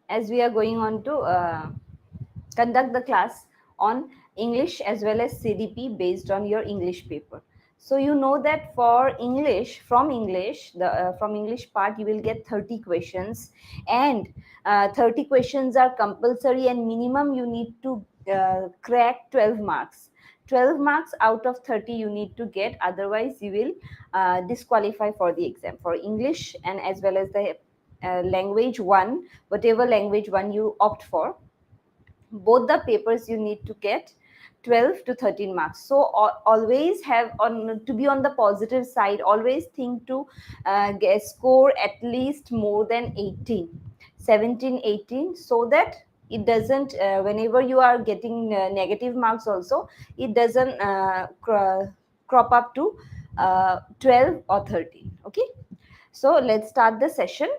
as we are going on to conduct the class on English as well as CDP based on your English paper. So you know that for English, from English part, you will get 30 questions, and 30 questions are compulsory, and minimum you need to crack 12 marks. 12 marks out of 30 you need to get, otherwise you will disqualify for the exam for English and as well as the language one, whatever language one you opt for. Both the papers you need to get 12 to 13 marks. So always have on to be on the positive side, always think to score at least more than 18, 17, 18, so that it doesn't whenever you are getting negative marks also, it doesn't crop up to 12 or 13. Okay, so let's start the session.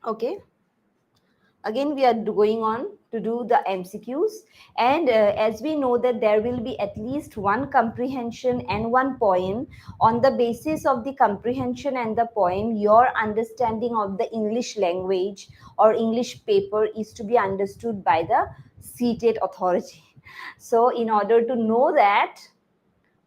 Okay, again we are going on to do the MCQs, and as we know that there will be at least one comprehension and one poem. On the basis of the comprehension and the poem, your understanding of the English language or English paper is to be understood by the CTET authority. So in order to know that,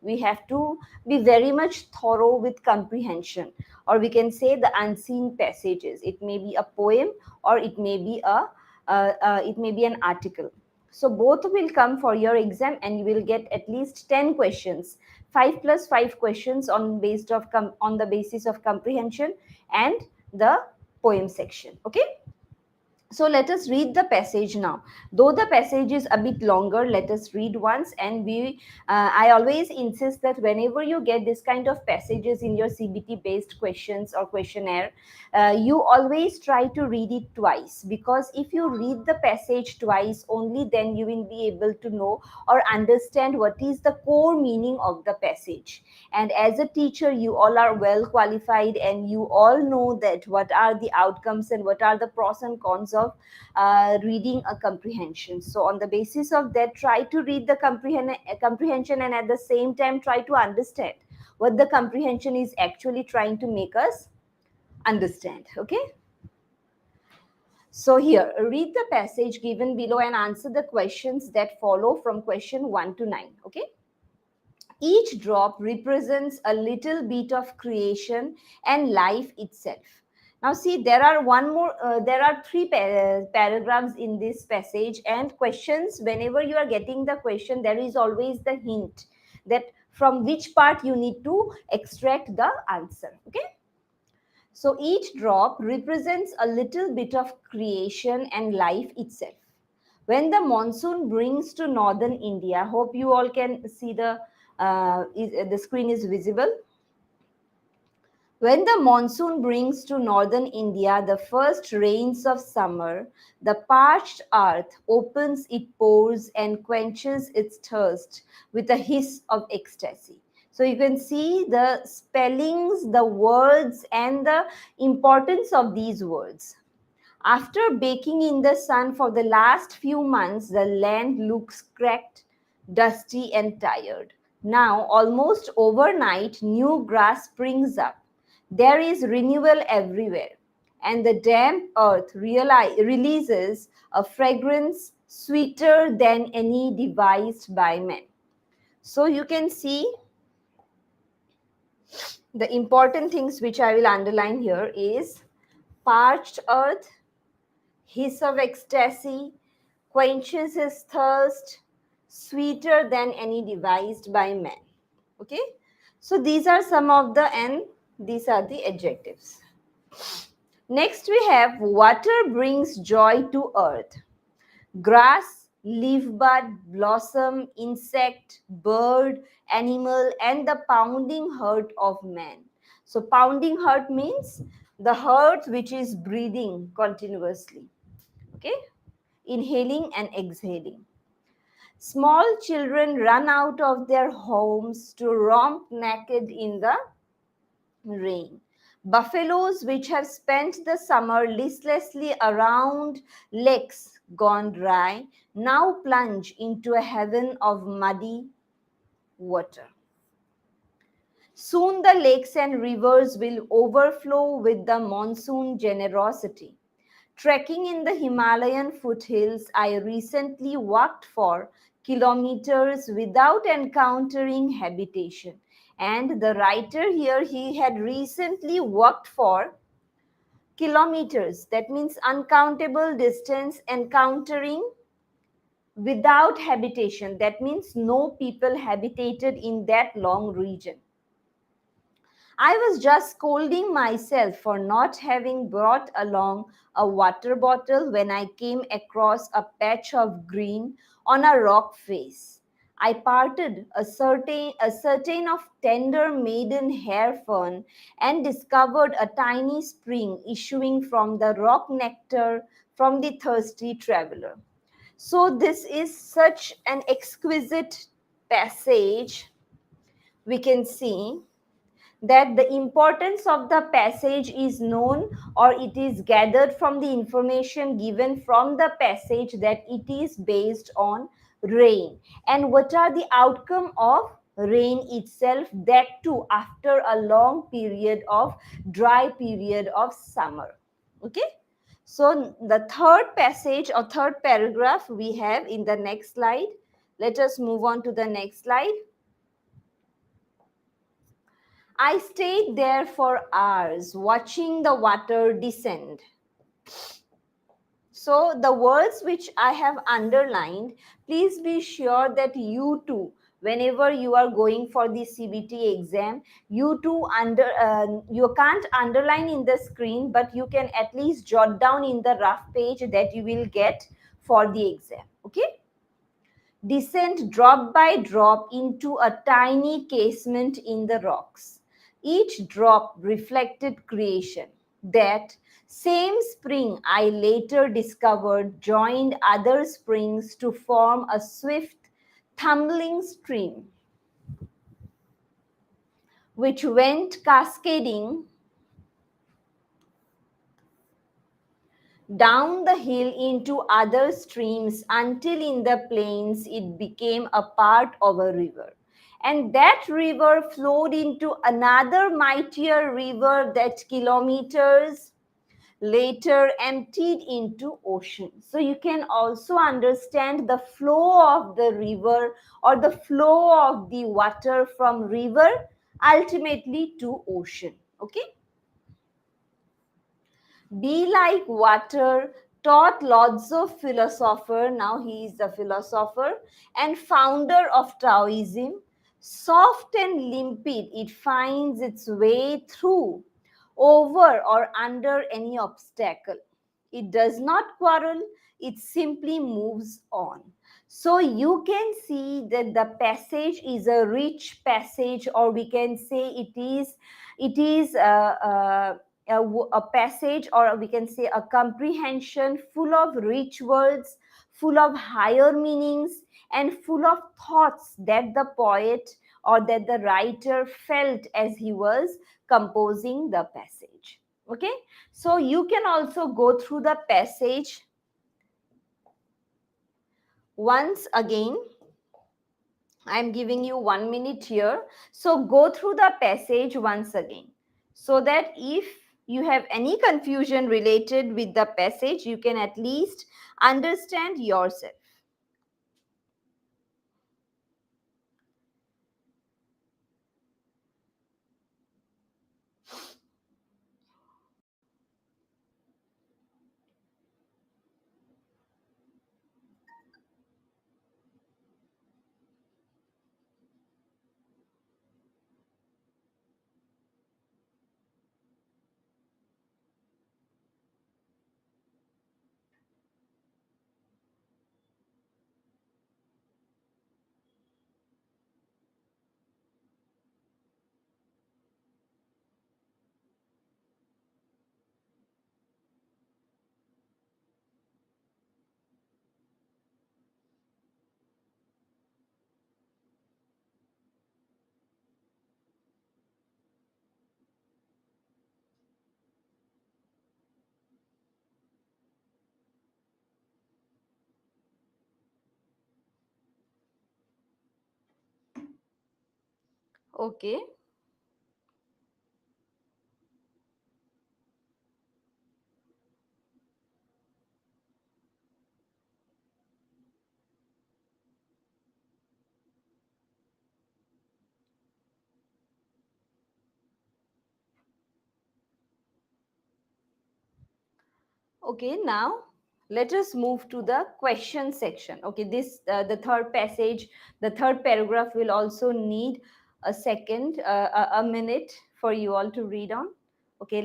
we have to be very much thorough with comprehension, or we can say the unseen passages. It may be a poem, or it may be an article. So both will come for your exam, and you will get at least 10 questions, 5 plus 5 questions on the basis of comprehension and the poem section. Okay, so let us read the passage now. Though the passage is a bit longer, let us read once. And I always insist that whenever you get this kind of passages in your CBT based questions or questionnaire, you always try to read it twice, because if you read the passage twice, only then you will be able to know or understand what is the core meaning of the passage. And as a teacher, you all are well qualified, and you all know that what are the outcomes and what are the pros and cons of reading a comprehension. So on the basis of that, try to read the comprehension, and at the same time try to understand what the comprehension is actually trying to make us understand. Okay, so here, read the passage given below and answer the questions that follow from question 1 to 9. Okay, each drop represents a little bit of creation and life itself. Now see, there are three paragraphs in this passage, and questions, whenever you are getting the question, there is always the hint that from which part you need to extract the answer. Okay, so each drop represents a little bit of creation and life itself. When the monsoon brings to northern India, hope you all can see the screen is visible. When the monsoon brings to northern India the first rains of summer, the parched earth opens its pores and quenches its thirst with a hiss of ecstasy. So you can see the spellings, the words, and the importance of these words. After baking in the sun for the last few months, the land looks cracked, dusty, and tired. Now, almost overnight, new grass springs up. There is renewal everywhere, and the damp earth releases a fragrance sweeter than any devised by man. So you can see the important things which I will underline here is parched earth, hiss of ecstasy, quenches his thirst, sweeter than any devised by man. Okay, so these are some of the, and these are the adjectives. Next we have water brings joy to earth. Grass, leaf bud, blossom, insect, bird, animal, and the pounding heart of man. So pounding heart means the heart which is breathing continuously. Okay, inhaling and exhaling. Small children run out of their homes to romp naked in the rain. Buffaloes, which have spent the summer listlessly around lakes gone dry, now plunge into a heaven of muddy water. Soon the lakes and rivers will overflow with the monsoon generosity. Trekking in the Himalayan foothills, I recently walked for kilometers without encountering habitation. And the writer here, he had recently walked for kilometers. That means uncountable distance, encountering without habitation. That means no people habitated in that long region. I was just scolding myself for not having brought along a water bottle when I came across a patch of green on a rock face. I parted a certain of tender maiden hair fern and discovered a tiny spring issuing from the rock nectar from the thirsty traveler. So, this is such an exquisite passage. We can see that the importance of the passage is known, or it is gathered from the information given from the passage that it is based on rain. And what are the outcome of rain itself, that too after a long period of dry period of summer. Okay, so the third passage or third paragraph we have in the next slide. Let us move on to the next slide. I stayed there for hours watching the water descend. So, the words which I have underlined, please be sure that you too, whenever you are going for the CBT exam, you can't underline in the screen, but you can at least jot down in the rough page that you will get for the exam. Okay? Descent drop by drop into a tiny casement in the rocks. Each drop reflected creation. That same spring, I later discovered, joined other springs to form a swift, tumbling stream, which went cascading down the hill into other streams until in the plains it became a part of a river. And that river flowed into another mightier river that kilometers later emptied into ocean. So you can also understand the flow of the river or the flow of the water from river ultimately to ocean. Okay. Be like water taught lots of philosopher. Now he is the philosopher and founder of Taoism. Soft and limpid, it finds its way through, over or under any obstacle. It does not quarrel, it simply moves on. So you can see that the passage is a rich passage, or we can say it is a passage, or we can say a comprehension full of rich words, full of higher meanings, and full of thoughts that the poet or that the writer felt as he was composing the passage. Okay, so you can also go through the passage once again. I'm giving you 1 minute here. So go through the passage once again, so that if you have any confusion related with the passage, you can at least understand yourself. Okay. Okay, now let us move to the question section. Okay, this the third passage, the third paragraph will also need a second, a minute for you all to read on. Okay,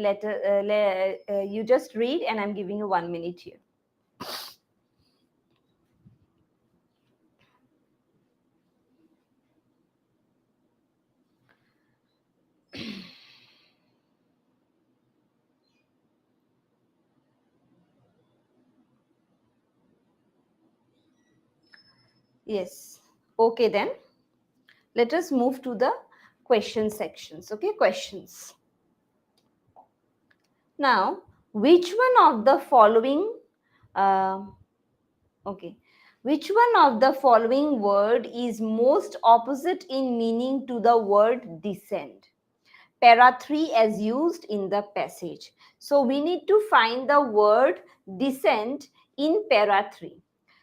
you just read, and I'm giving you 1 minute here. Yes. Okay, then let us move to the question sections. Okay, questions. Now, which one of the following uh, okay. Which one of the following word is most opposite in meaning to the word descend? Para 3 as used in the passage. So we need to find the word descend in para 3.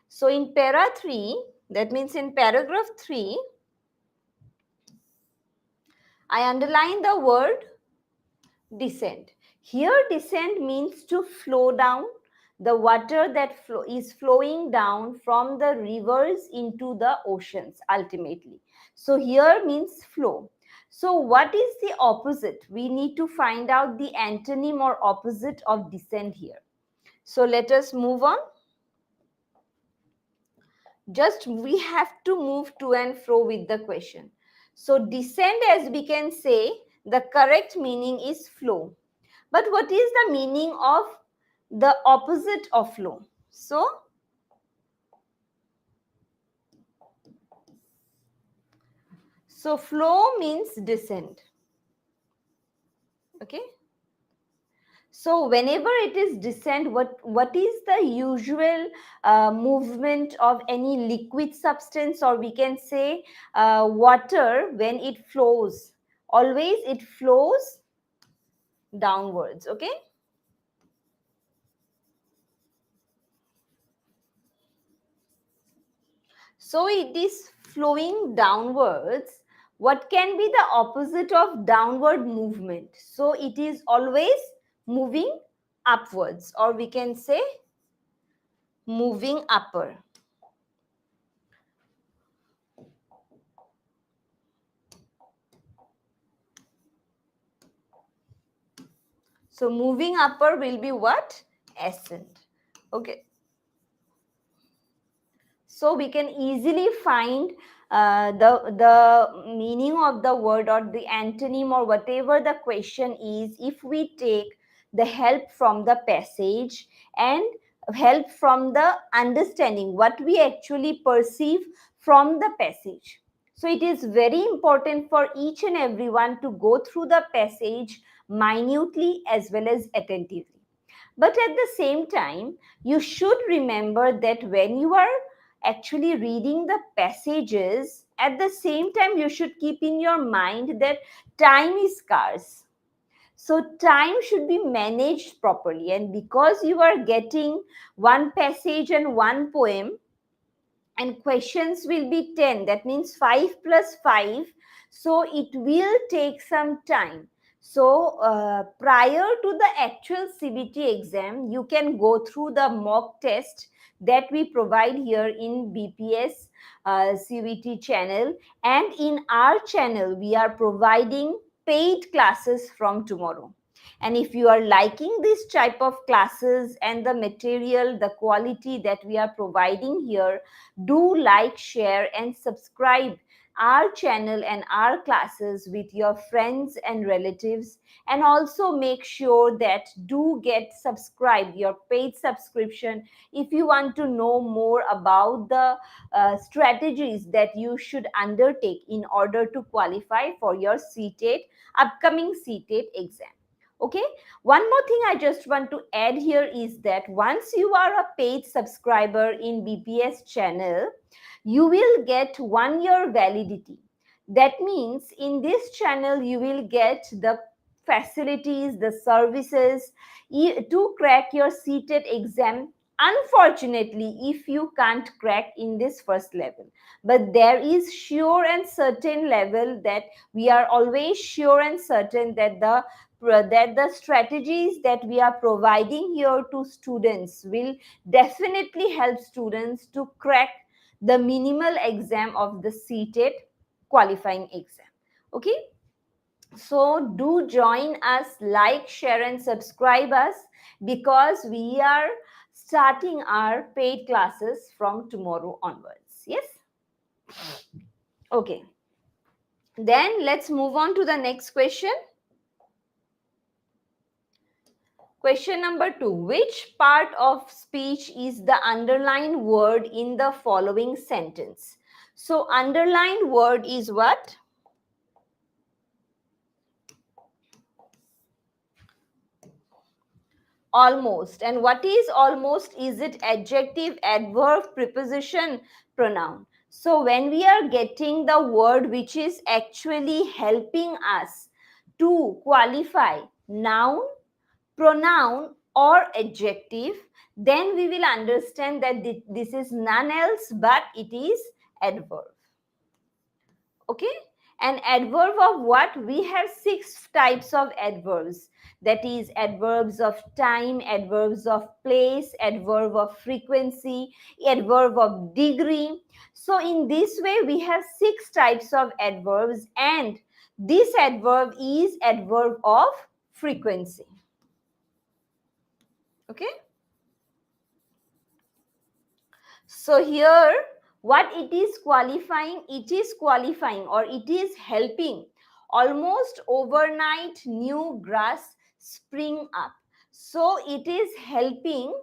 So in para 3, that means in paragraph 3, I underline the word descend. Here descend means to flow down, the water that is flowing down from the rivers into the oceans ultimately. So here means flow. So what is the opposite? We need to find out the antonym or opposite of descend here. So let us move on. Just we have to move to and fro with the question. So descend, as we can say, the correct meaning is flow. But what is the meaning of the opposite of flow? So flow means descent. Okay. So whenever it is descent, what is the usual movement of any liquid substance, or we can say water when it flows? Always it flows downwards. Okay. So it is flowing downwards. What can be the opposite of downward movement? So it is always moving upwards, or we can say moving upper. So moving upper will be what? Ascent. Okay. So we can easily find the meaning of the word or the antonym or whatever the question is if we take the help from the passage and help from the understanding what we actually perceive from the passage. So it is very important for each and everyone to go through the passage minutely as well as attentively. But at the same time, you should remember that when you are actually reading the passages, at the same time, you should keep in your mind that time is scarce. So, time should be managed properly. And because you are getting one passage and one poem, and questions will be 10, that means 5 plus 5, so it will take some time. So prior to the actual CBT exam, you can go through the mock test that we provide here in BPS CBT channel, and in our channel we are providing paid classes from tomorrow. And if you are liking this type of classes and the material, the quality that we are providing here, do like, share, and subscribe our channel and our classes with your friends and relatives, and also make sure that do get subscribed, your paid subscription, if you want to know more about the strategies that you should undertake in order to qualify for your CTET, upcoming CTET exam. Okay, one more thing I just want to add here is that once you are a paid subscriber in BPS channel, you will get 1 year validity. That means in this channel you will get the facilities, the services to crack your CTET exam. Unfortunately, if you can't crack in this first level, but there is sure and certain level that we are always sure and certain that the that the strategies that we are providing here to students will definitely help students to crack the minimal exam of the CTET qualifying exam. Okay, so do join us, like, share and subscribe us, because we are starting our paid classes from tomorrow onwards. Yes, okay, then let's move on to the next question. Question number 2. Which part of speech is the underlined word in the following sentence? So underlined word is what? Almost. And what is almost? Is it adjective, adverb, preposition, pronoun? So when we are getting the word which is actually helping us to qualify noun, pronoun or adjective, then we will understand that this is none else but it is adverb. Okay, an adverb of what? We have 6 types of adverbs, that is adverbs of time, adverbs of place, adverb of frequency, adverb of degree. So in this way we have 6 types of adverbs, and this adverb is adverb of frequency. Okay, so here what it is qualifying? It is qualifying or it is helping almost overnight new grass spring up. So it is helping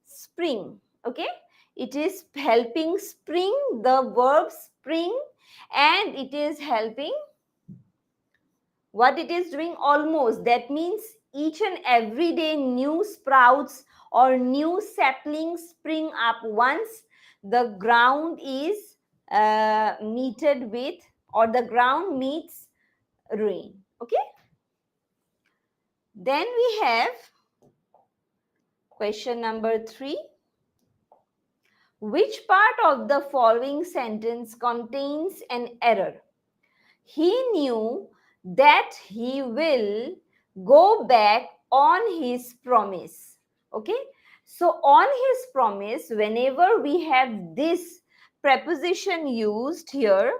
spring. Okay, it is helping spring, the verb spring, and it is helping what it is doing? Almost. That means each and every day new sprouts or new saplings spring up once the ground is meted with, or the ground meets rain. Okay, then we have question number 3. Which part of the following sentence contains an error? He knew that he will go back on his promise. Okay, so on his promise, whenever we have this preposition used here,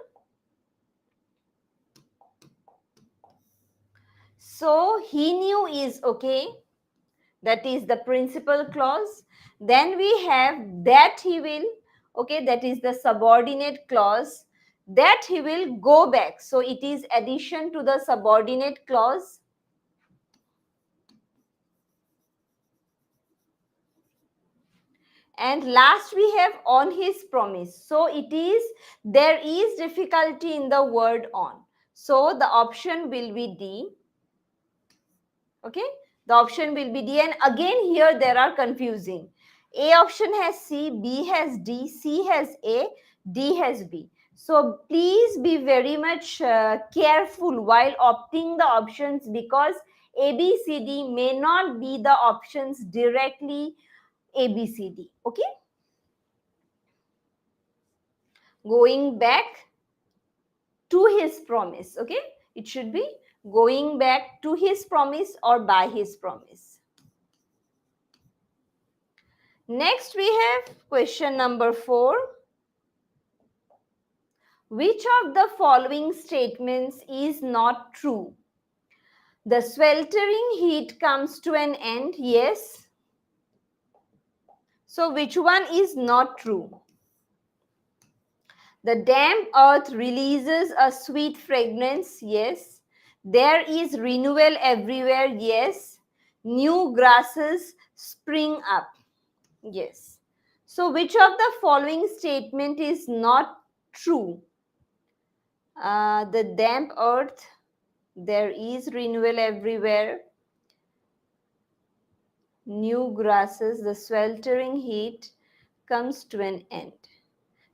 so he knew is okay, that is the principal clause. Then we have that he will, okay, that is the subordinate clause. That he will go back, so it is addition to the subordinate clause. And last we have on his promise, so it is, there is difficulty in the word on, so the option will be D. Okay, the option will be D, and again here there are confusing. A option has C, B has D, C has A, D has B. So please be very much careful while opting the options, because A, B, C, D may not be the options directly A, B, C, D. Okay, going back to his promise. Okay, it should be going back to his promise or by his promise. Next we have question number 4. Which of the following statements is not true? The sweltering heat comes to an end. Yes. So which one is not true? The damp earth releases a sweet fragrance. Yes. There is renewal everywhere. Yes. New grasses spring up. Yes. So which of the following statement is not true? The damp earth, there is renewal everywhere. New grasses, the sweltering heat comes to an end.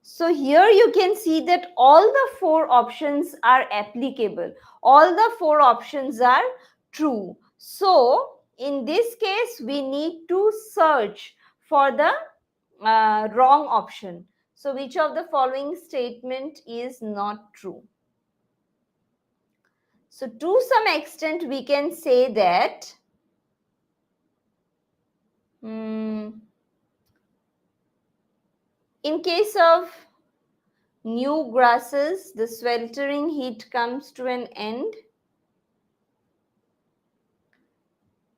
So here you can see that all the 4 options are applicable. All the 4 options are true. So in this case, we need to search for the wrong option. So which of the following statement is not true? So to some extent we can say that in case of new grasses, the sweltering heat comes to an end.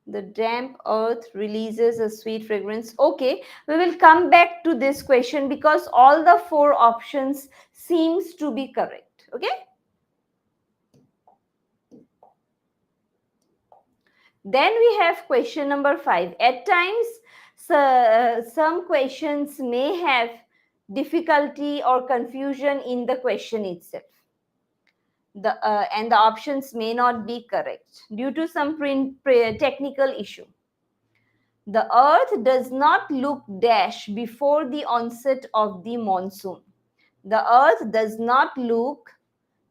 The damp earth releases a sweet fragrance. Okay, we will come back to this question because all the four options seems to be correct. Okay. Then we have question number 5. At times, some questions may have difficulty or confusion in the question itself. And the options may not be correct due to some technical issue. The earth does not look dash before the onset of the monsoon. The earth does not look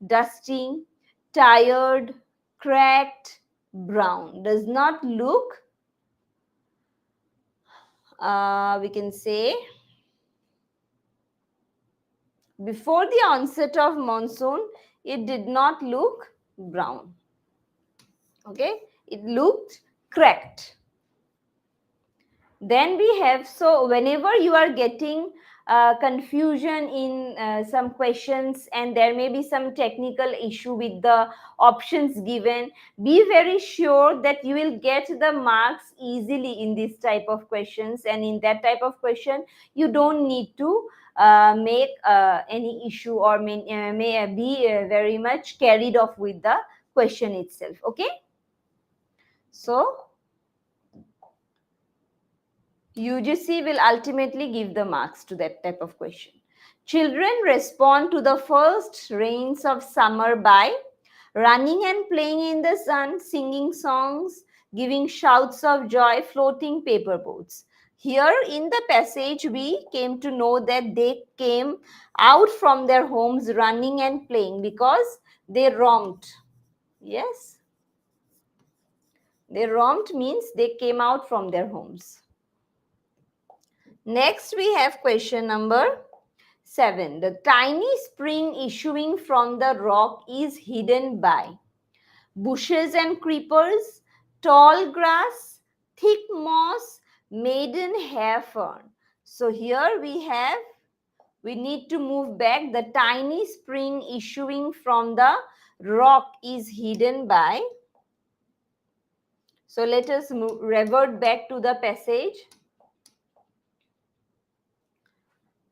dusty, tired, cracked, brown. Does not look, we can say, before the onset of monsoon, it did not look brown. Okay, it looked cracked. Then we have, so whenever you are getting confusion in some questions and there may be some technical issue with the options given, be very sure that you will get the marks easily in this type of questions, and in that type of question you don't need to make any issue or may be very much carried off with the question itself. Okay, so UGC will ultimately give the marks to that type of question. Children respond to the first rains of summer by running and playing in the sun, singing songs, giving shouts of joy, floating paper boats. Here in the passage, we came to know that they came out from their homes running and playing because they romped. Yes, they romped means they came out from their homes. Next, we have question number 7. The tiny spring issuing from the rock is hidden by bushes and creepers, tall grass, thick moss, maiden hair fern. So here we need to move back. The tiny spring issuing from the rock is hidden by. So let us revert back to the passage.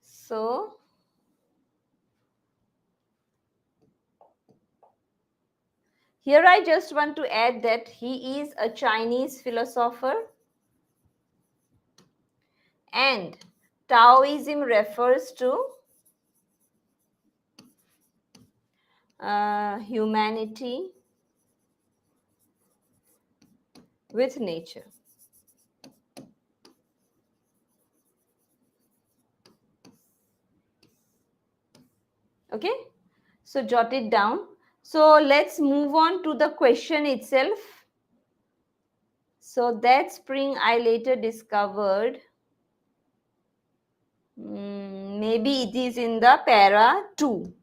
So here I just want to add that he is a Chinese philosopher and Taoism refers to humanity with nature. Okay, so jot it down. So let's move on to the question itself. So that spring I later discovered, maybe it is in the para 2.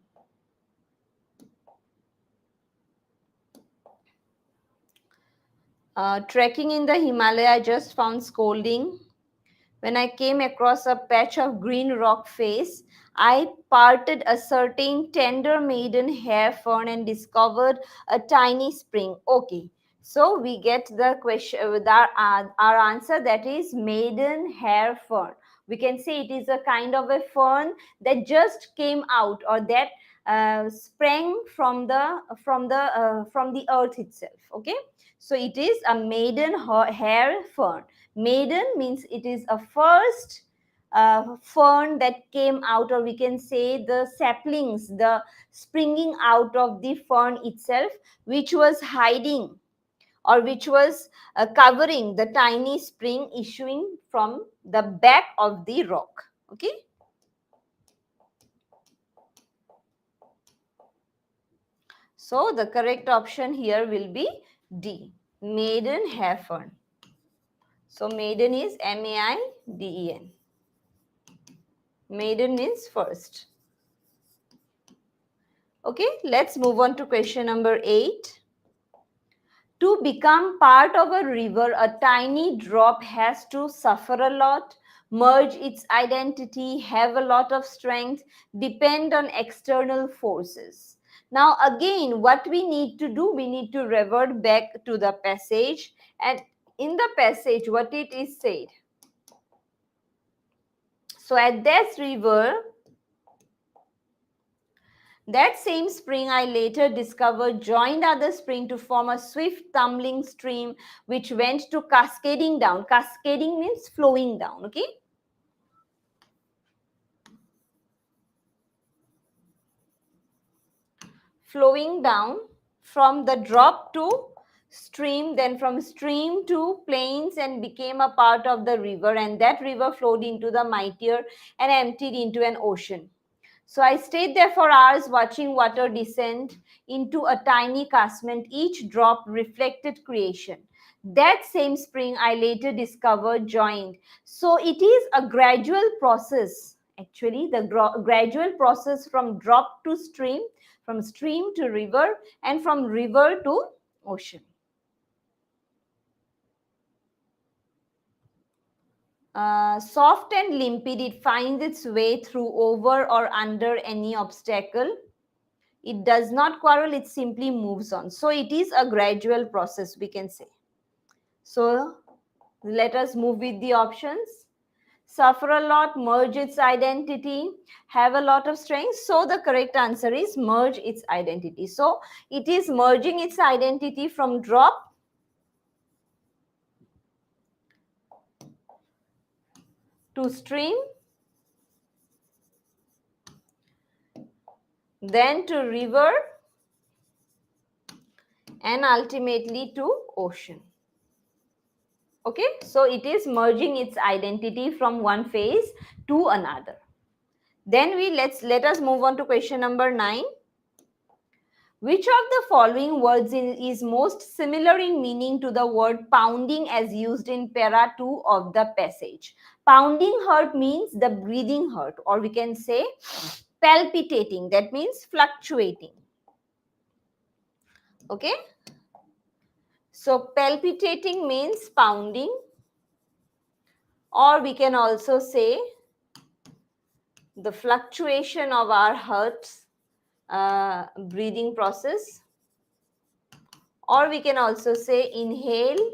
Trekking in the Himalaya, I just found scolding. When I came across a patch of green rock face, I parted a certain tender maiden hair fern and discovered a tiny spring. Okay, so we get the question with our answer, that is maiden hair fern. We can say it is a kind of a fern that just came out or that sprang from the earth itself. Okay, so it is a maiden hair fern. Maiden means it is a first fern that came out, or we can say the saplings, the springing out of the fern itself, which was hiding or which was covering the tiny spring issuing from the back of the rock. Okay. So the correct option here will be D, maiden hair fern. So maiden is M-A-I-D-E-N. Maiden means first. Okay, let's move on to question number 8. To become part of a river, a tiny drop has to suffer a lot, merge its identity, have a lot of strength, depend on external forces. Now, again, what we need to do, we need to revert back to the passage, and in the passage, what it is said. So, at this river, that same spring I later discovered joined other spring to form a swift tumbling stream which went to cascading down. Cascading means flowing down, okay? Flowing down from the drop to stream, then from stream to plains, and became a part of the river, and that river flowed into the mightier and emptied into an ocean. So I stayed there for hours watching water descend into a tiny casement. Each drop reflected creation. That same spring I later discovered joined. So it is a gradual process. Actually, the gradual process from drop to stream, from stream to river, and from river to ocean. Soft and limpid, it finds its way through, over, or under any obstacle. It does not quarrel, it simply moves on. So it is a gradual process, we can say. So let us move with the options. Suffer a lot, merge its identity, have a lot of strength. So the correct answer is merge its identity. So it is merging its identity from drop to stream, then to river, and ultimately to ocean. Okay, so it is merging its identity from one phase to another. Then let us move on to question number 9. Which of the following words is most similar in meaning to the word pounding as used in para 2 of the passage? Pounding heart means the breathing heart, or we can say palpitating, that means fluctuating. Okay, so palpitating means pounding, or we can also say the fluctuation of our heart's breathing process, or we can also say inhale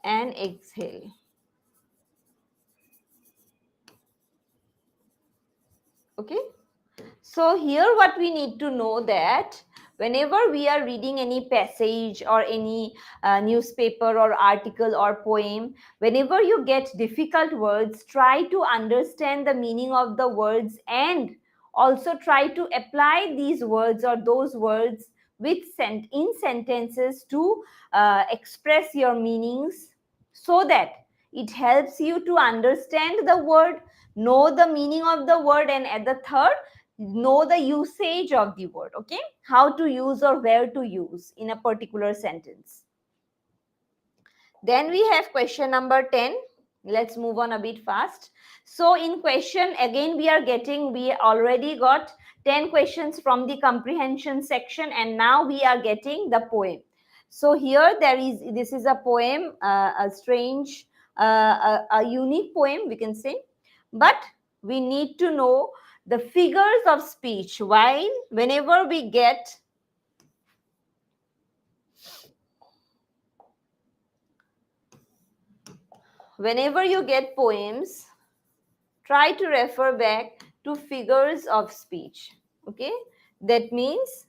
and exhale. Okay, so here what we need to know that whenever we are reading any passage or any newspaper or article or poem, whenever you get difficult words, try to understand the meaning of the words and also try to apply these words or those words with in sentences to express your meanings, so that it helps you to understand the word, know the meaning of the word, and at the third, know the usage of the word. Okay, how to use or where to use in a particular sentence. Then we have question number 10. Let's move on a bit fast. So in question, again we already got 10 questions from the comprehension section, and now we are getting the poem. So here this is a poem, a strange, a unique poem, we can say, but we need to know the figures of speech. While whenever you get poems, try to refer back to figures of speech. Okay, that means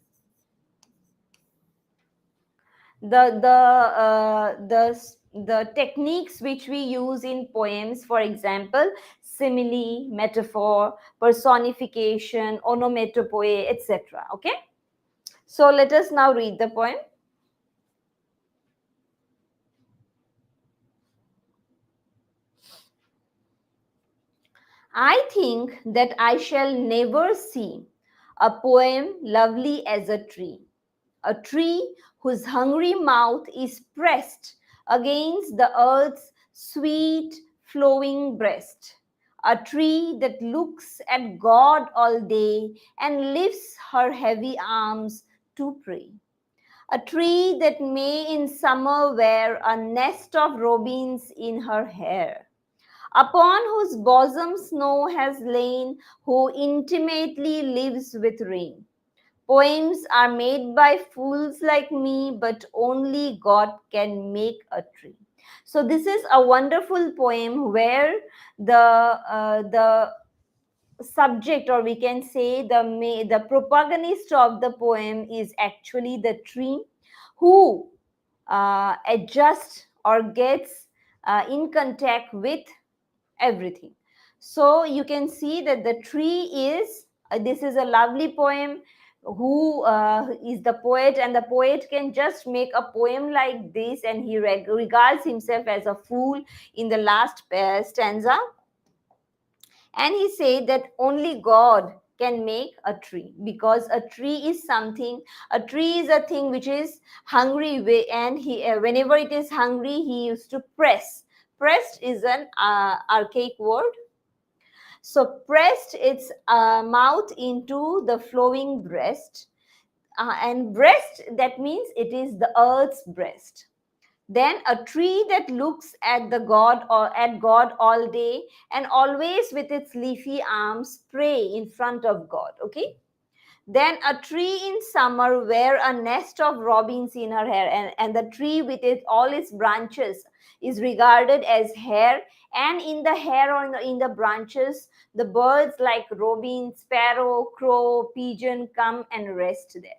the techniques which we use in poems, for example, simile, metaphor, personification, onomatopoeia, etc. Okay, so let us now read the poem. I think that I shall never see a poem lovely as a tree whose hungry mouth is pressed against the earth's sweet flowing breast, a tree that looks at God all day and lifts her heavy arms to pray, A tree that may in summer wear a nest of robins in her hair, upon whose bosom snow has lain, who intimately lives with rain. Poems are made by fools like me, but only God can make a tree. So this is a wonderful poem where the subject, or we can say the protagonist of the poem, is actually the tree who adjusts or gets in contact with everything. So you can see that the tree is this is a lovely poem. Who is the poet? And the poet can just make a poem like this, and he regards himself as a fool in the last stanza. And he said that only God can make a tree, because a tree is something, a tree is a thing which is hungry, and he whenever it is hungry, he used to press. Pressed is an archaic word. So pressed its mouth into the flowing breast, and breast, that means it is the earth's breast. Then a tree that looks at the God, or at God all day, and always with its leafy arms pray in front of God. Okay. Then a tree in summer wear a nest of robins in her hair, and the tree with all its branches is regarded as hair, and in the hair, or in the branches, the birds like robin, sparrow, crow, pigeon come and rest there.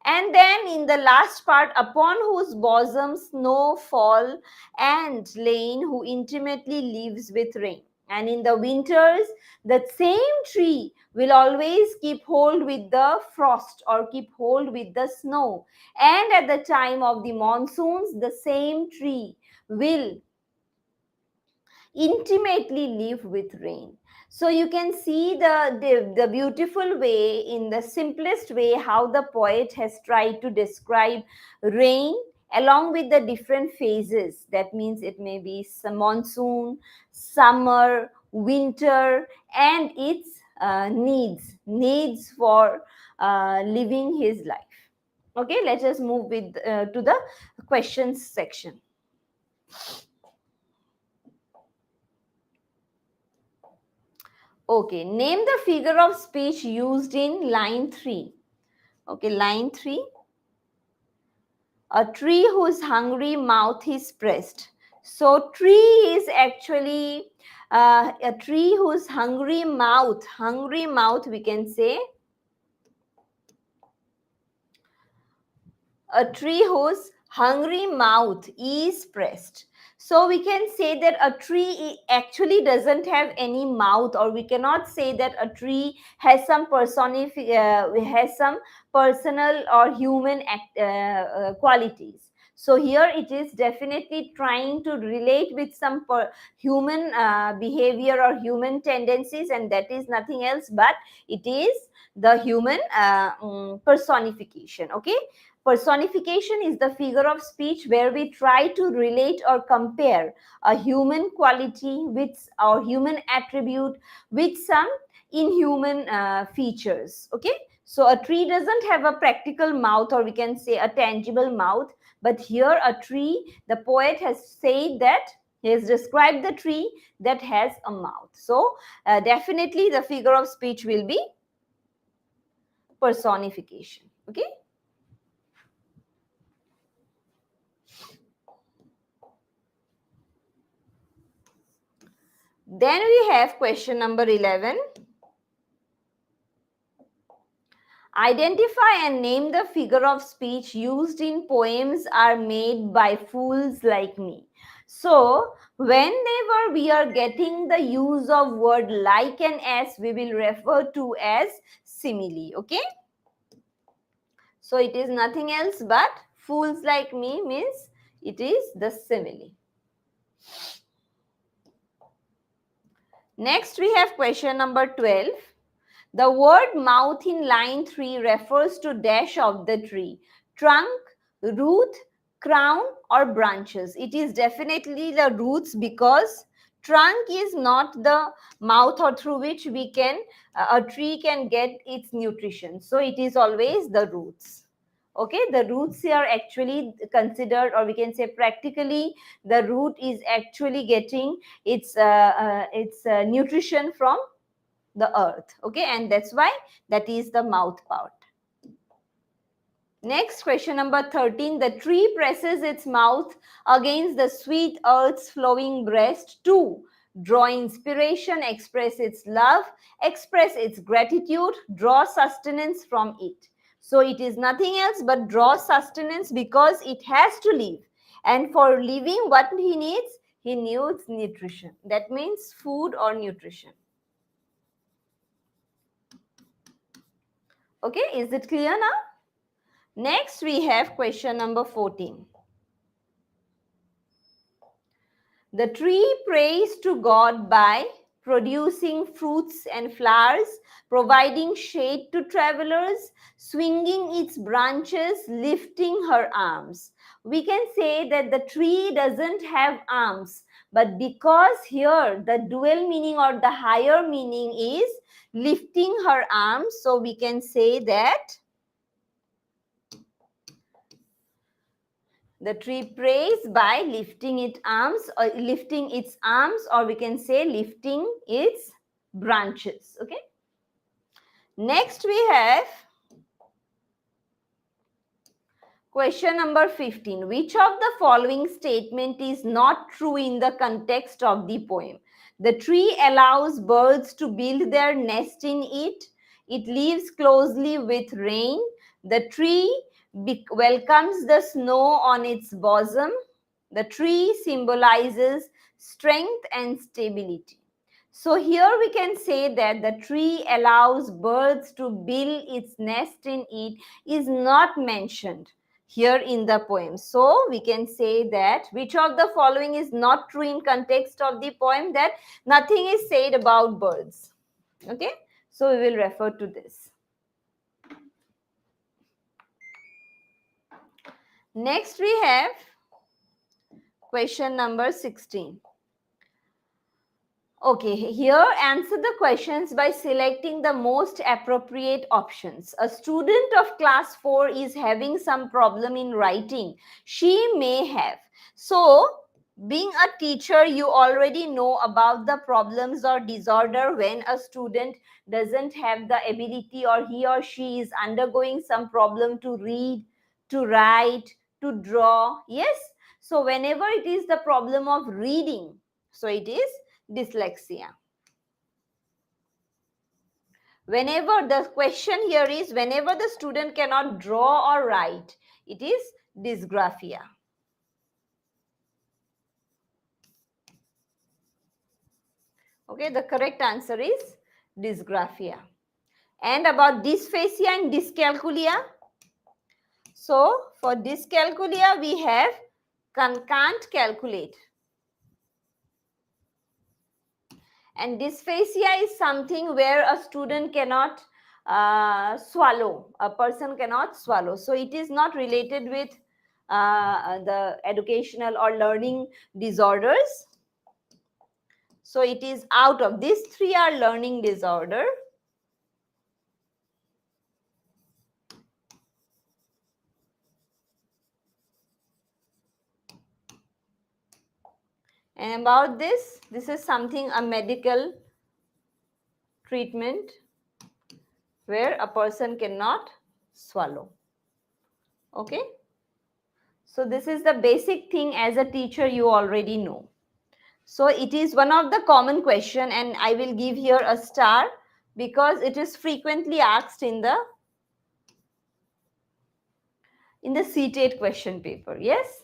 And then in the last part, upon whose bosom snow fall and lain, who intimately lives with rain. And in the winters, that same tree will always keep hold with the frost, or keep hold with the snow. And at the time of the monsoons, the same tree will intimately live with rain. So you can see the beautiful way, in the simplest way, how the poet has tried to describe rain along with the different phases. That means it may be some monsoon, summer, winter, and its needs for living his life. Okay, let us move with to the questions section. Okay, name the figure of speech used in line 3. Okay, line 3. A tree whose hungry mouth is pressed. So, tree is actually a tree whose hungry mouth, we can say, a tree whose hungry mouth is pressed. So we can say that a tree actually doesn't have any mouth, or we cannot say that a tree has some has some personal or human qualities. So here it is definitely trying to relate with some human behavior or human tendencies, and that is nothing else but it is the human personification. Okay. Personification is the figure of speech where we try to relate or compare a human quality with, or human attribute with, some inhuman features. Okay, so a tree doesn't have a practical mouth, or we can say a tangible mouth, but here a tree, the poet has said that he has described the tree that has a mouth. So definitely the figure of speech will be personification. Okay. Then we have question number 11. Identify and name the figure of speech used in poems are made by fools like me. So, whenever we are getting the use of word like and as, we will refer to as simile. Okay. So, it is nothing else but fools like me means it is the simile. Next, we have question number 12. The word mouth in line 3 refers to dash of the tree, trunk, root, crown, or branches. It is definitely the roots, because trunk is not the mouth or through which we can a tree can get its nutrition. So it is always the roots. Okay, the roots here actually considered, or we can say practically, the root is actually getting its nutrition from the earth. Okay, and that's why that is the mouth part. Next, question number 13. The tree presses its mouth against the sweet earth's flowing breast to draw inspiration, express its love, express its gratitude, draw sustenance from it. So it is nothing else but draw sustenance, because it has to live. And for living, what he needs? He needs nutrition. That means food or nutrition. Okay, is it clear now? Next, we have question number 14. The tree prays to God by producing fruits and flowers, providing shade to travelers, swinging its branches, lifting her arms. We can say that the tree doesn't have arms, but because here the dual meaning or the higher meaning is lifting her arms, so we can say that the tree prays by lifting its arms, or we can say lifting its branches. Okay. Next we have question number 15. Which of the following statement is not true in the context of the poem? The tree allows birds to build their nest in it. It lives closely with rain. The tree welcomes the snow on its bosom. The tree symbolizes strength and stability. So here we can say that the tree allows birds to build its nest in it is not mentioned here in the poem. So we can say that which of the following is not true in context of the poem, that nothing is said about birds. Okay, so we will refer to this. Next we have question number 16. Okay, here answer the questions by selecting the most appropriate options. A student of class 4 is having some problem in writing. She may have. So, being a teacher, you already know about the problems or disorder when a student doesn't have the ability, or he or she is undergoing some problem to read, to write, to draw. Yes? So, whenever it is the problem of reading, so it is dyslexia. Whenever the question here is whenever the student cannot draw or write, it is dysgraphia. Okay, the correct answer is dysgraphia. And about dysphasia and dyscalculia. So for dyscalculia we have can't calculate. And dysphasia is something where a student cannot swallow, a person cannot swallow. So it is not related with the educational or learning disorders. So it is out of these three are learning disorder. And about this is something, a medical treatment where a person cannot swallow. Okay. So this is the basic thing as a teacher you already know. So it is one of the common question, and I will give here a star because it is frequently asked in the CTET question paper. Yes.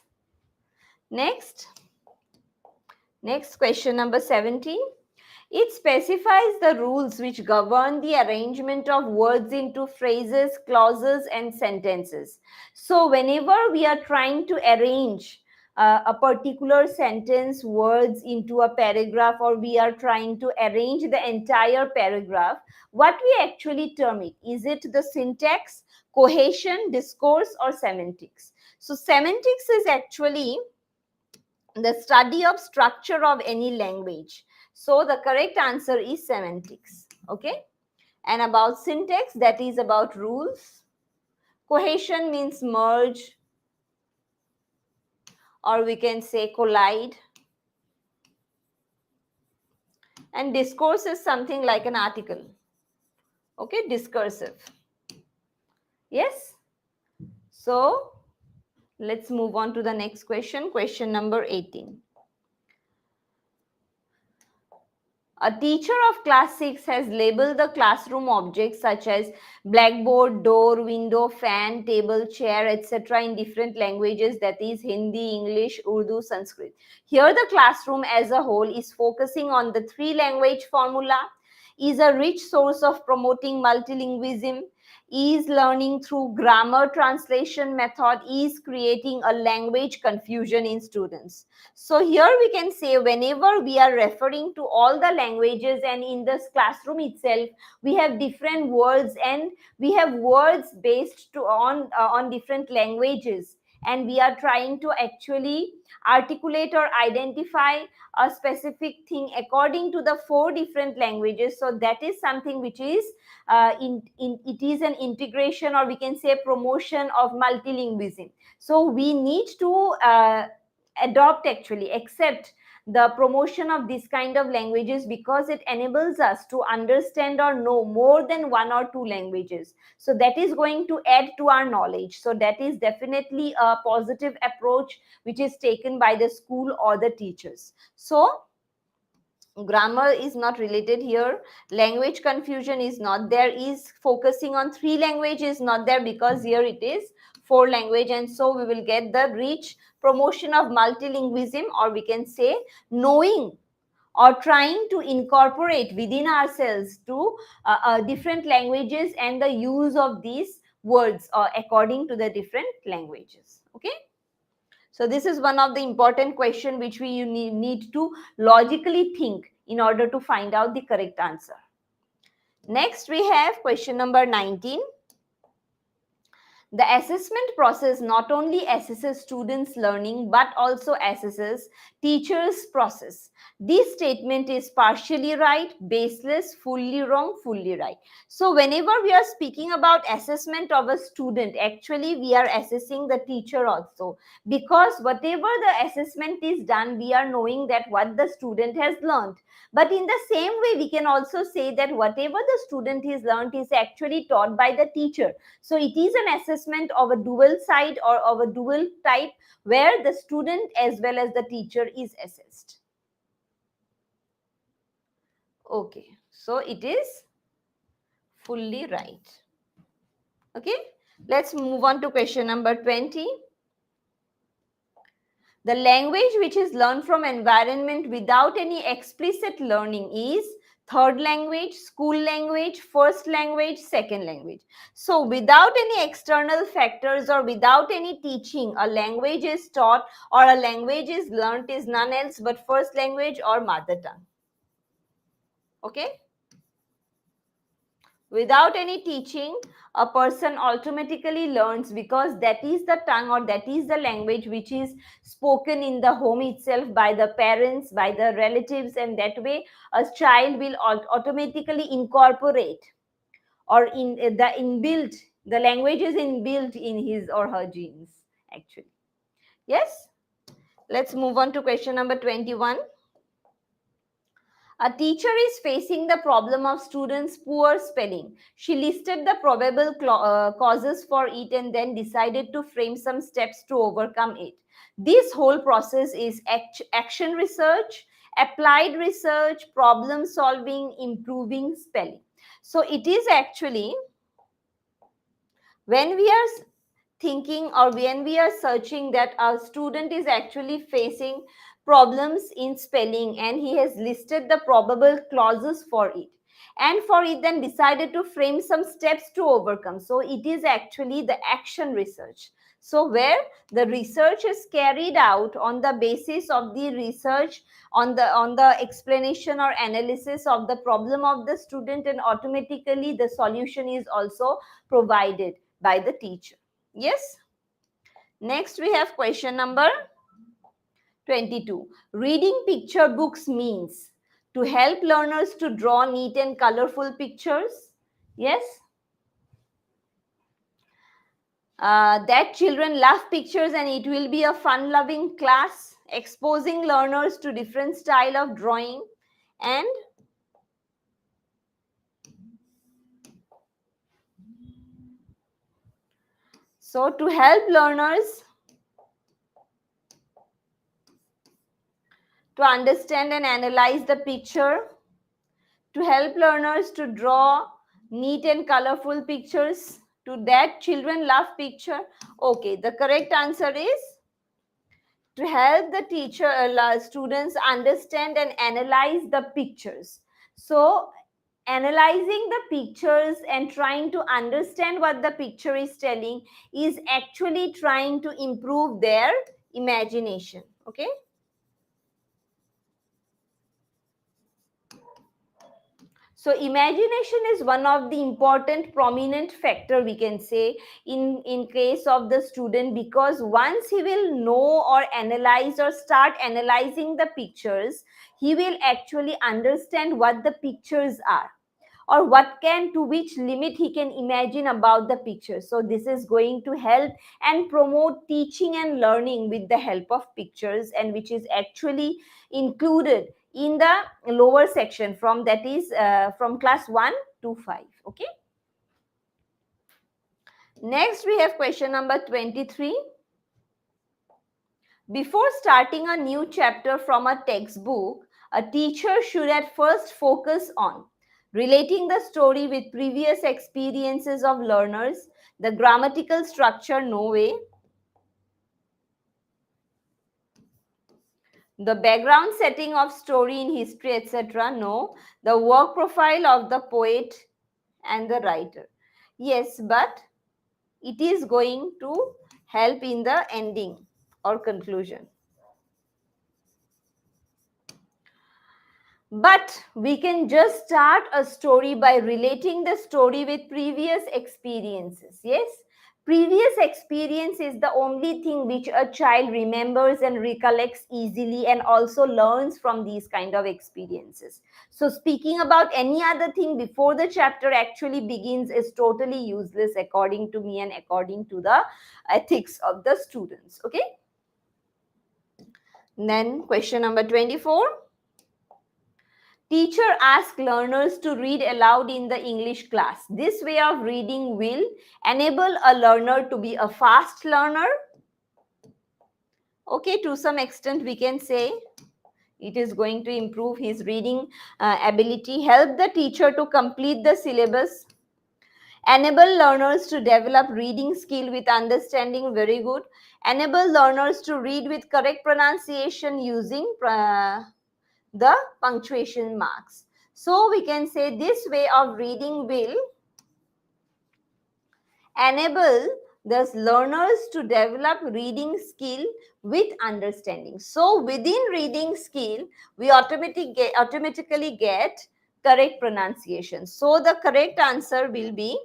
Next question number 17. It specifies the rules which govern the arrangement of words into phrases, clauses, and sentences. So whenever we are trying to arrange a particular sentence, words into a paragraph, or we are trying to arrange the entire paragraph, what we actually term it? Is it the syntax, cohesion, discourse, or semantics? So semantics is actually the study of structure of any language. So the correct answer is semantics. Okay. And about syntax, that is about rules, Cohesion means merge, or we can say collide. And discourse is something like an article. Okay, discursive. Yes. So let's move on to the next question. Question number 18. A teacher of class 6 has labeled the classroom objects such as blackboard, door, window, fan, table, chair, etc. in different languages, that is Hindi, English, Urdu, Sanskrit. Here the classroom as a whole is focusing on the three language formula, is a rich source of promoting multilingualism, is learning through grammar translation method, is creating a language confusion in students. So here we can say whenever we are referring to all the languages, and in this classroom itself we have different words, and we have words based on different languages, and we are trying to actually articulate or identify a specific thing according to the four different languages. So that is something which is it is an integration, or we can say promotion of multilingualism. So we need to adopt, actually accept the promotion of this kind of languages, because it enables us to understand or know more than one or two languages. So that is going to add to our knowledge. So that is definitely a positive approach which is taken by the school or the teachers. So grammar is not related here, language confusion is not there, is focusing on three languages is not there, because here it is four language. And so we will get the rich promotion of multilingualism, or we can say knowing or trying to incorporate within ourselves to different languages and the use of these words according to the different languages. Okay. So this is one of the important question which we need to logically think in order to find out the correct answer. Next we have question number 19. The assessment process not only assesses students' learning but also assesses teachers' process. This statement is partially right, baseless, fully wrong, fully right. So whenever we are speaking about assessment of a student, actually we are assessing the teacher also, because whatever the assessment is done, we are knowing that what the student has learned. But in the same way, we can also say that whatever the student has learned is actually taught by the teacher. So it is an assessment of a dual side or of a dual type, where the student as well as the teacher is assessed. Okay, so it is fully right. Okay, let's move on to question number 20. The language which is learned from environment without any explicit learning is third language, school language, first language, second language. So without any external factors or without any teaching, a language is taught or a language is learnt is none else but first language or mother tongue. Okay. Without any teaching, a person automatically learns, because that is the tongue or that is the language which is spoken in the home itself by the parents, by the relatives, and that way a child will automatically incorporate, or in the inbuilt, the language is inbuilt in his or her genes actually. Yes, let's move on to question number 21. A teacher is facing the problem of students' poor spelling. She listed the probable causes for it and then decided to frame some steps to overcome it. This whole process is action research, applied research, problem solving, improving spelling. So it is actually, when we are thinking or when we are searching that our student is actually facing problems in spelling, and he has listed the probable clauses for it, and for it then decided to frame some steps to overcome. So it is actually the action research. So where the research is carried out on the basis of the research, on the explanation or analysis of the problem of the student, and automatically the solution is also provided by the teacher. Yes. Next we have question number 22. Reading picture books means to help learners to draw neat and colorful pictures. Yes. that children love pictures and it will be a fun-loving class, exposing learners to different style of drawing. And so to help learners to understand and analyze the picture, to help learners to draw neat and colorful pictures, to that children love picture. Okay, the correct answer is to help the teacher students understand and analyze the pictures. So analyzing the pictures and trying to understand what the picture is telling is actually trying to improve their imagination. Okay. So imagination is one of the important prominent factor, we can say, in case of the student, because once he will know or analyze or start analyzing the pictures, he will actually understand what the pictures are, or what can, to which limit he can imagine about the picture. So this is going to help and promote teaching and learning with the help of pictures, and which is actually included in the lower section, from that is from class 1 to 5. Okay, next we have question number 23. Before starting a new chapter from a textbook, a teacher should at first focus on relating the story with previous experiences of learners, the grammatical structure, no way, the background setting of story in history, etc., no, the work profile of the poet and the writer, yes, but it is going to help in the ending or conclusion. But we can just start a story by relating the story with previous experiences. Yes, previous experience is the only thing which a child remembers and recollects easily, and also learns from these kind of experiences. So speaking about any other thing before the chapter actually begins is totally useless, according to me and according to the ethics of the students. Okay. Then question number 24. Teacher asks learners to read aloud in the English class. This way of reading will enable a learner to be a fast learner. Okay, to some extent we can say it is going to improve his reading ability, help the teacher to complete the syllabus, enable learners to develop reading skill with understanding, very good, enable learners to read with correct pronunciation using the punctuation marks. So we can say this way of reading will enable the learners to develop reading skill with understanding. So within reading skill, we automatically get correct pronunciation. So the correct answer will be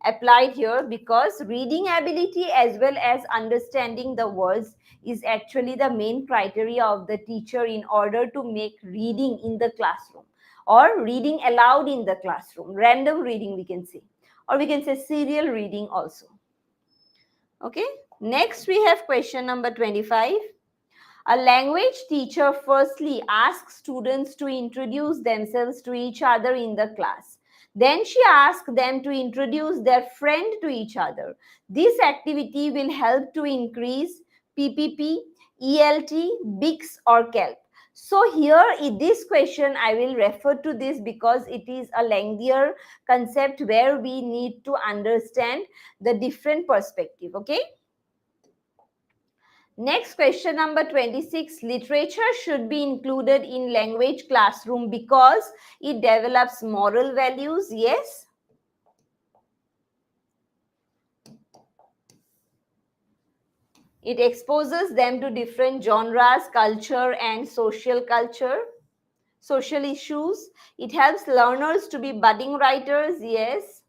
applied here, because reading ability as well as understanding the words is actually the main criteria of the teacher in order to make reading in the classroom, or reading aloud in the classroom, random reading we can say, or we can say serial reading also. Okay, next we have question number 25. A language teacher firstly asks students to introduce themselves to each other in the class. Then she asks them to introduce their friend to each other. This activity will help to increase PPP, ELT, BIX or CALP. So here in this question, I will refer to this because it is a lengthier concept where we need to understand the different perspective. Okay. Next question number 26. Literature should be included in language classroom because it develops moral values. Yes. It exposes them to different genres, culture and social issues. It helps learners to be budding writers. Yes.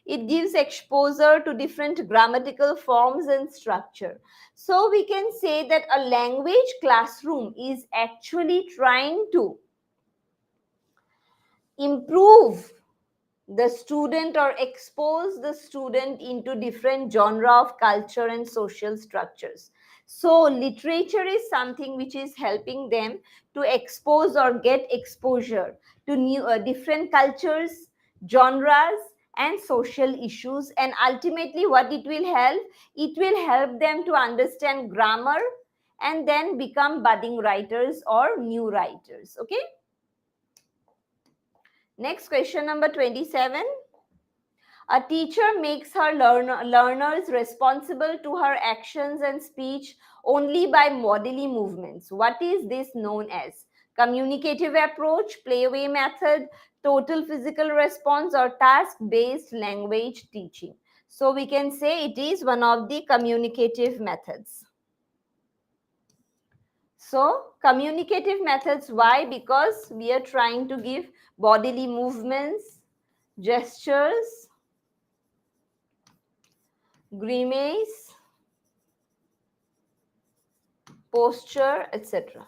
It gives exposure to different grammatical forms and structure. So we can say that a language classroom is actually trying to improve the student or expose the student into different genre of culture and social structures. So literature is something which is helping them to expose or get exposure to new different cultures, genres and social issues, and ultimately what it will help them to understand grammar and then become budding writers or new writers. Okay, next question number 27. A teacher makes her learners responsible to her actions and speech only by bodily movements. What is this known as? Communicative approach, playway method, total physical response, or task-based language teaching? So we can say it is one of the communicative methods. So communicative methods, why? Because we are trying to give bodily movements, gestures, grimace, posture, etc.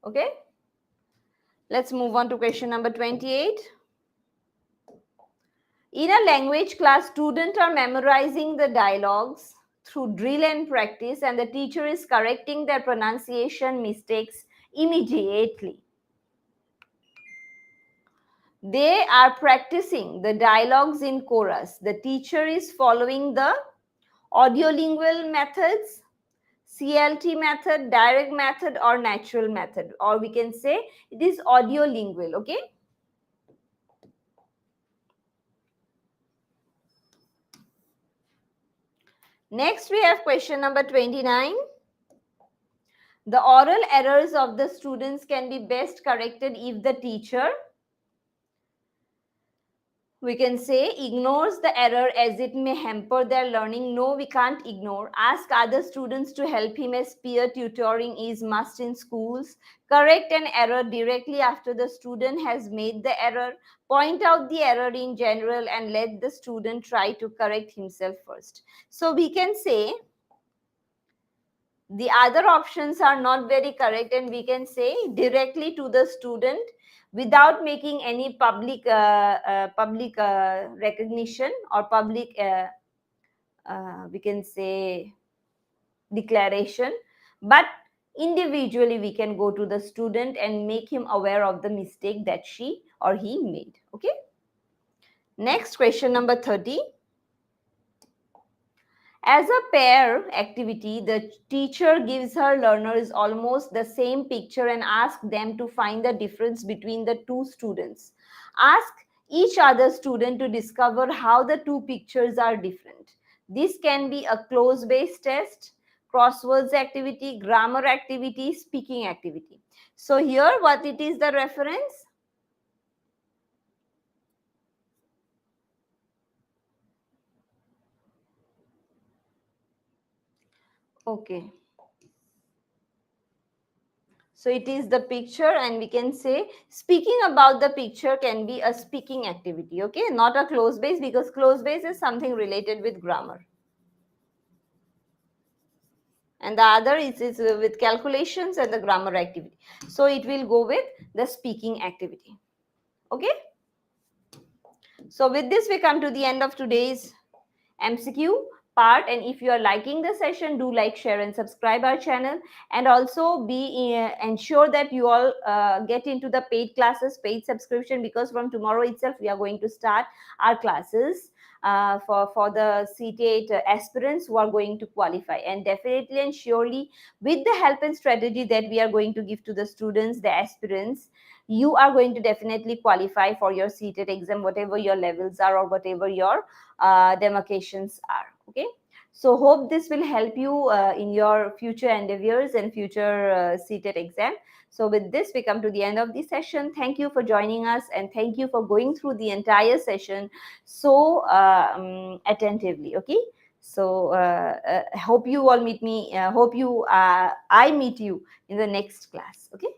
Okay, let's move on to question number 28. In a language class, students are memorizing the dialogues through drill and practice, and the teacher is correcting their pronunciation mistakes immediately. They are practicing the dialogues in chorus. The teacher is following the audiolingual methods, CLT method, direct method, or natural method, or we can say it is audiolingual. Okay, next we have question number 29. The oral errors of the students can be best corrected if the teacher, we can say, ignores the error as it may hamper their learning. No, we can't ignore. Ask other students to help him, as peer tutoring is must in schools. Correct an error directly after the student has made the error. Point out the error in general and let the student try to correct himself first. So we can say the other options are not very correct, and we can say directly to the student without making any public recognition or public we can say declaration, but individually we can go to the student and make him aware of the mistake that she or he made. Okay, next question number 30. As a pair activity, the teacher gives her learners almost the same picture and asks them to find the difference between the two students. Ask each other student to discover how the two pictures are different. This can be a cloze-based test, crosswords activity, grammar activity, speaking activity. So here what it is the reference? Okay. So it is the picture, and we can say speaking about the picture can be a speaking activity, okay, not a close base, because close base is something related with grammar. And the other is with calculations and the grammar activity. So it will go with the speaking activity. Okay. So with this, we come to the end of today's MCQ part, and if you are liking the session, do like, share and subscribe our channel, and also be ensure that you all get into the paid classes, paid subscription, because from tomorrow itself we are going to start our classes for the CTET aspirants who are going to qualify, and definitely and surely with the help and strategy that we are going to give to the students, the aspirants, you are going to definitely qualify for your CTET exam, whatever your levels are or whatever your demarcations are. Okay, so hope this will help you in your future endeavors and future CTET exam. So with this, we come to the end of the session. Thank you for joining us, and thank you for going through the entire session so attentively. Okay, so hope you all meet me, I meet you in the next class. Okay.